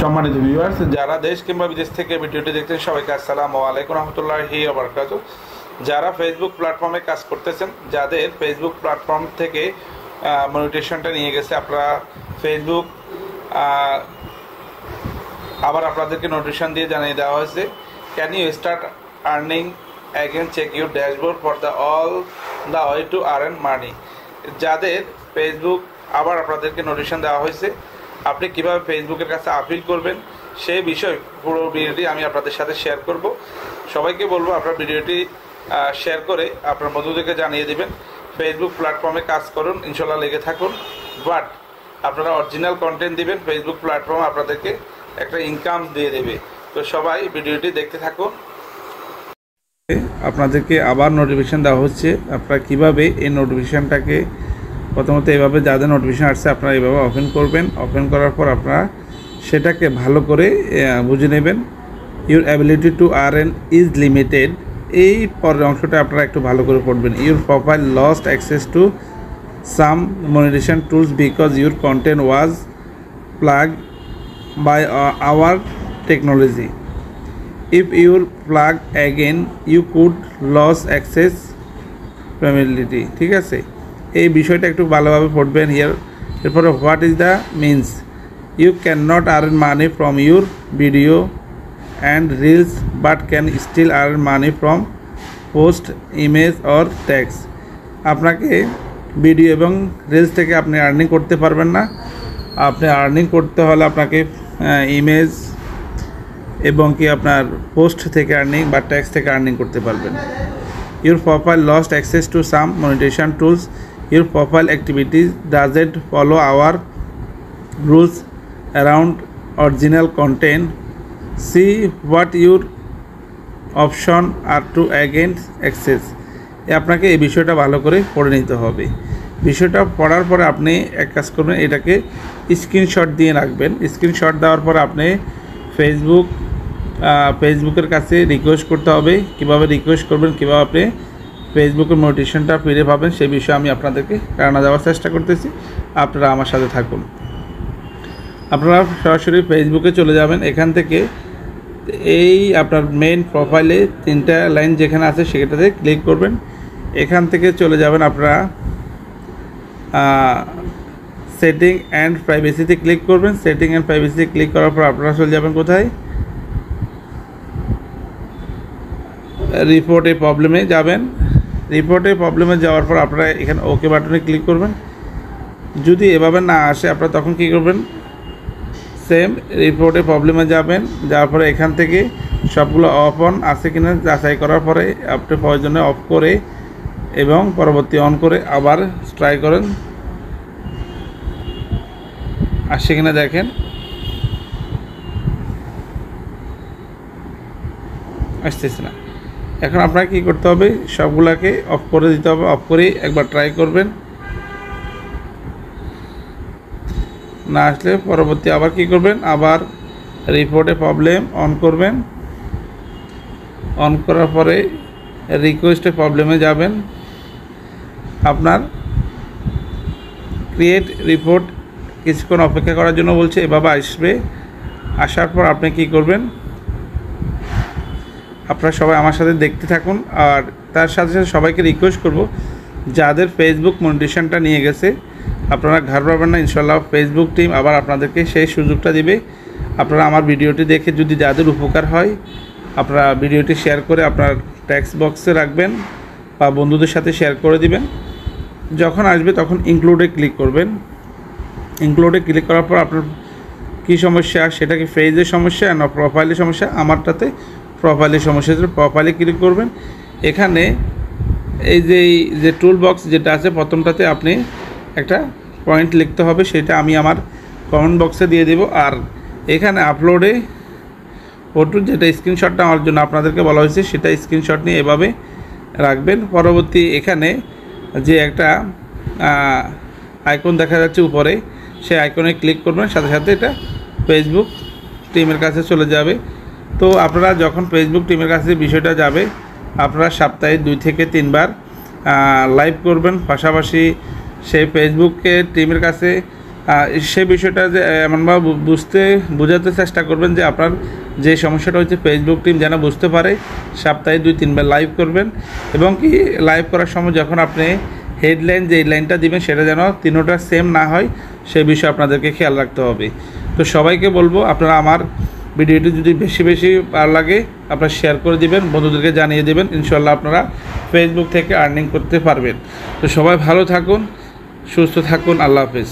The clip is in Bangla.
সম্মানিত ভিউয়ার্স, যারা দেশ কিংবা বিদেশ থেকে ভিডিওটি দেখছেন সবাইকে আসসালামু আলাইকুম রহমতুল্লাহি ওয়া বারাকাতুহু। যারা ফেসবুক প্ল্যাটফর্মে কাজ করতেছেন, যাদের ফেসবুক প্ল্যাটফর্ম থেকে মনিটাইজেশনটা নিয়ে গেছে, আপনারা ফেসবুক আবার আপনাদেরকে নোটিফিকেশন দিয়ে জানিয়ে দেওয়া হয়েছে, can you start earning again, check your dashboard for the all the way to earn money. যাদের ফেসবুক আবার আপনাদেরকে নোটিফিকেশন দেওয়া হয়েছে, আপনি কিভাবে ফেসবুকের কাছে আপিল করবেন সেই বিষয় পুরো ভিডিওটি আমি আপনাদের সাথে শেয়ার করব। সবাইকে বলবো আপনার ভিডিওটি শেয়ার করে আপনার বন্ধুদেরকে জানিয়ে দিবেন। ফেসবুক প্ল্যাটফর্মে কাজ করুন, ইনশাল্লাহ লেগে থাকুন, বাট আপনারা অরিজিনাল কন্টেন্ট দিবেন। ফেসবুক প্ল্যাটফর্ম আপনাদেরকে একটা ইনকাম দিয়ে দেবে। তো সবাই ভিডিওটি দেখতে থাকুন। আপনাদেরকে আবার নোটিফিকেশান দেওয়া হচ্ছে, আপনারা কিভাবে এই নোটিফিকেশানটাকে প্রথমত এইভাবে যাদের নোটিফিকেশান আসছে আপনারা এইভাবে ওপেন করবেন। ওপেন করার পর আপনারা সেটাকে ভালো করে বুঝে নেবেন। Your ability to earn is limited, এই পরের অংশটা আপনারা একটু ভালো করে পড়বেন। Your profile lost access to some monetization tools because your content was flagged by our technology. If your flagged again you could lose access familiarity. ঠিক আছে, এই বিষয়টা একটু ভালোভাবে পড়বেন। এরপরে what is the means, you can not earn money from your video and reels but can still earn money from post, image or tax. আপনাকে ভিডিও এবং রিলস থেকে আপনি আর্নিং করতে পারবেন না। আপনি আর্নিং করতে হলে আপনাকে ইমেজ এবং কি আপনার পোস্ট থেকে আর্নিং বা ট্যাক্স থেকে আর্নিং করতে পারবেন। Your profile lost access to some monetization tools, your profile activities doesn't follow our rules around original content. See what your option are to against access. আপনাকে এই বিষয়টা ভালো করে পড়ে নিতে হবে। বিষয়টা পড়ার পরে আপনি এক কাজ করবেন, এটাকে স্ক্রিনশট দিয়ে রাখবেন। স্ক্রিনশট দেওয়ার পর আপনি ফেসবুকের কাছে রিকোয়েস্ট করতে হবে। কিভাবে রিকোয়েস্ট করবেন, কীভাবে আপনি ফেসবুকের নোটিফিকেশনটা ফিরে পাবেন সেই বিষয়ে আমি আপনাদেরকে জানা দেওয়ার চেষ্টা করতেছি। আপনারা আমার সাথে থাকুন। আপনারা সরাসরি ফেসবুকে চলে যাবেন। এখান থেকে এই আপনার মেইন প্রোফাইলে তিনটা লাইন যেখানে আছে সেটাতে ক্লিক করবেন। এখান থেকে চলে যাবেন আপনারা সেটিং অ্যান্ড প্রাইভেসিতে ক্লিক করবেন। সেটিং অ্যান্ড প্রাইভেসিতে ক্লিক করার পর আপনারা চলে যাবেন কোথায়, রিপোর্টে প্রবলেমে যাবেন। রিপোর্টে প্রবলেমে যাওয়ার পর আপনারা এখানে ওকে বাটনে ক্লিক করবেন। যদি এভাবে না আসে আপনারা তখন কী করবেন, সেম রিপোর্টে প্রবলেমে যাবেন। যাওয়ার পরে এখান থেকে সবগুলো অফ অন আছে কিনা যাচাই করার পরে আপনি প্রয়োজনে অফ করে এবং পরবর্তী অন করে আবার ট্রাই করেন, আসছে কিনা দেখেন। আসতেছে না। এখন আপনাকে কী করতে হবে, সবগুলাকে অফ করে দিতে হবে। অফ করে একবার ট্রাই করবেন, না আসলে পরবর্তী আবার কি করবেন, আবার রিপোর্টে প্রবলেম অন করবেন। অন করার পরে রিকোয়েস্টে প্রবলেমে যাবেন। আপনার ক্রিয়েট রিপোর্ট কিছুক্ষণ অপেক্ষা করার জন্য বলছে, এভাবে আসবে। আসার পর আপনি কি করবেন, আপনারা সবাই আমার সাথে দেখতে থাকুন। আর তার সাথে সাথে সবাইকে রিকোয়েস্ট করব, যাদের ফেসবুক মনিটাইজেশনটা নিয়ে গেছে আপনারা ঘাবড়াবেন না, ইনশাল্লাহ ফেসবুক টিম আবার আপনাদেরকে সেই সুযোগটা দিবে। আপনারা আমার ভিডিওটি দেখে যদি যাদের উপকার হয় আপনারা ভিডিওটি শেয়ার করে আপনার টেক্সট বক্সে রাখবেন বা বন্ধুদের সাথে শেয়ার করে দিবেন। যখন আসবে তখন ইনক্লুডে ক্লিক করবেন। ইনক্লুডে ক্লিক করার পর আপনার কী সমস্যা, সেটা কি ফেজের সমস্যা না প্রোফাইলের সমস্যা, আমারটাতে প্রোফাইলের সমস্যা। প্রোফাইলে ক্লিক করবেন। এখানে এই যে টুল বক্স যেটা আছে প্রথমটাতে আপনি একটা পয়েন্ট লিখতে হবে, সেটা আমি আমার কমেন্ট বক্সে দিয়ে দেব। আর এখানে আপলোডে ফটো যেটা স্ক্রিনশটটা আমার জন্য আপনাদেরকে বলা হয়েছে সেটা স্ক্রিনশট নিয়ে এভাবে রাখবেন। পরবর্তী এখানে যে একটা আইকন দেখা যাচ্ছে উপরে, সেই আইকনে ক্লিক করবেন, সাথে সাথে এটা ফেসবুক টিমের কাছে চলে যাবে। তো আপনারা যখন ফেসবুক টিমের কাছে বিষয়টা যাবে আপনারা সপ্তাহে 2 থেকে 3 বার লাইভ করবেন। পাশাপাশি সেই ফেসবুকে টিমের কাছে সেই বিষয়টা যে এমনভাবে বোঝাতে চেষ্টা করবেন যে আপনার যে সমস্যাটা হচ্ছে ফেসবুক টিম যেন বুঝতে পারে। সপ্তাহে 2-3 বার লাইভ করবেন এবং কি লাইভ করার সময় যখন আপনি হেডলাইন যে লাইনটা দিবেন সেটা যেন তিনোটা সেম না হয়, সেই বিষয়ে আপনাদেরকে খেয়াল রাখতে হবে। তো সবাইকে বলবো আপনারা আমার ভিডিওটি যদি বেশি বেশি ভালো লাগে আপনারা শেয়ার করে দিবেন, বন্ধুদেরকে জানিয়ে দেবেন, ইনশাল্লাহ আপনারা ফেসবুক থেকে আর্নিং করতে পারবেন। তো সবাই ভালো থাকুন, সুস্থ থাকুন, আল্লাহ হাফেজ।